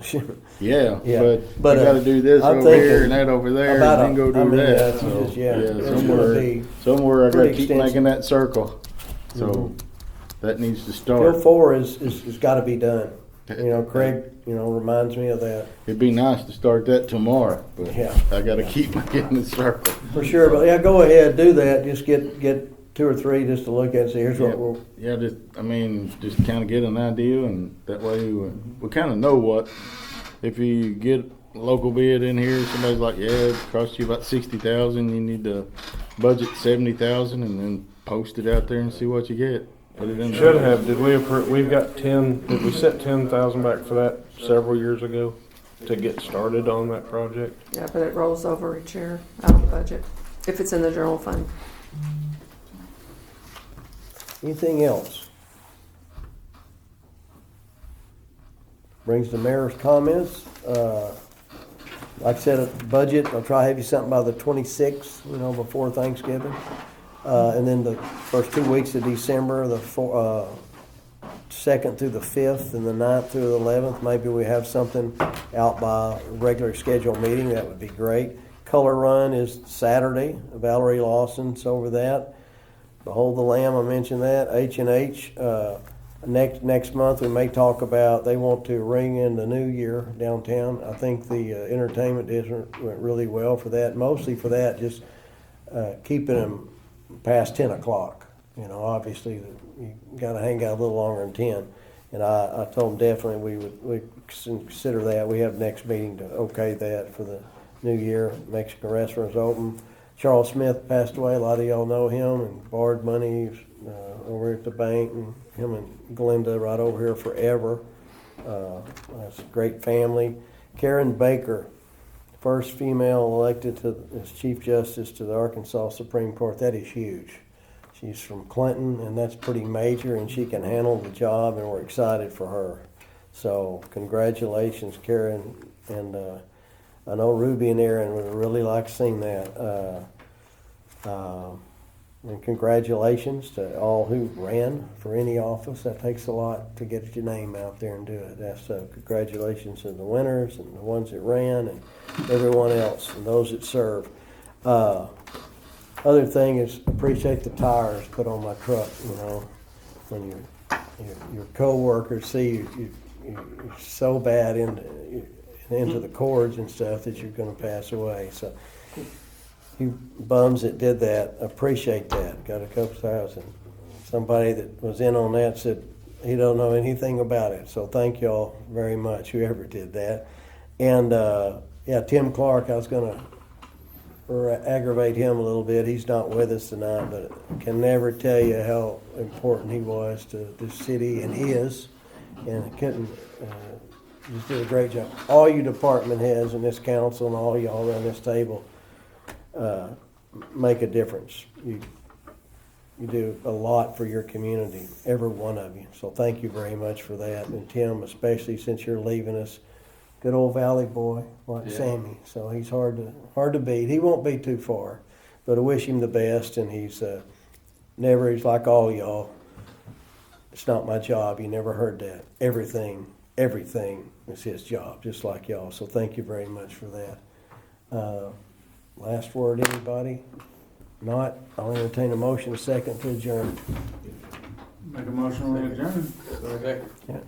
yeah, Yeah. but we got to do this I'm over here thinking and that over there, and about then go do that. that's So, just, it's gonna somewhere be I got to pretty keep extensive. making that circle. So that needs to start. Field 4 is got to be done. Craig, reminds me of that. It'd be nice to start that tomorrow, but Yeah. I got to keep making the circle. For sure, but yeah, go ahead, do that. Just get 2 or 3 just to look at and see, here's what we'll. Yeah, just kind of get an idea, and that way we kind of know what. If you get a local bid in here, somebody's like, yeah, it costs you about 60,000. You need to budget 70,000, and then post it out there and see what you get. Put it in. Should have, did we approve, we've got 10, did we set 10,000 back for that several years ago to get started on that project? Yeah, but it rolls over each year out of the budget, if it's in the general fund. Anything else? Brings the mayor's comments. Like I said, budget, I'll try to have you something by the 26th, before Thanksgiving. And then the first 2 weeks of December, the 2nd through the 5th, and the 9th through the 11th, maybe we have something out by regular scheduled meeting. That would be great. Color Run is Saturday. Valerie Lawson's over that. Behold the Lamb, I mentioned that. H&H, next month we may talk about, they want to ring in the new year downtown. I think the entertainment district went really well for that. Mostly for that, just keeping them past 10 o'clock. Obviously you got to hang out a little longer than 10. And I told them definitely we consider that. We have next meeting to okay that for the new year. Mexican restaurants open. Charles Smith passed away. A lot of y'all know him, and borrowed money over at the bank, and him and Glenda right over here forever. That's a great family. Karen Baker, first female elected as Chief Justice to the Arkansas Supreme Court. That is huge. She's from Clinton, and that's pretty major, and she can handle the job, and we're excited for her. So congratulations, Karen, and I know Ruby and Aaron would really like seeing that. And congratulations to all who ran for any office. That takes a lot to get your name out there and do it. So congratulations to the winners and the ones that ran and everyone else and those that serve. Other thing is appreciate the tires put on my truck. When your co-workers see you're so bad into the cords and stuff that you're going to pass away. So you bums that did that, appreciate that. Got a couple thousand. Somebody that was in on that said, He don't know anything about it. So thank y'all very much, whoever did that. And yeah, Tim Clark, I was gonna aggravate him a little bit. He's not with us tonight, but can never tell you how important he was to this city and is. And couldn't just did a great job. All you department heads in this council and all y'all around this table make a difference. You do a lot for your community, every one of you. So thank you very much for that. And Tim, especially since you're leaving us, good old Valley boy like Sammy. So he's hard to beat. He won't be too far, but I wish him the best. And he's he's like all y'all. It's not my job. You never heard that. Everything is his job, just like y'all. So thank you very much for that. Last word, anybody? Not, I'll entertain a motion, a second to adjourn. Make a motion to adjourn. Okay. Yeah.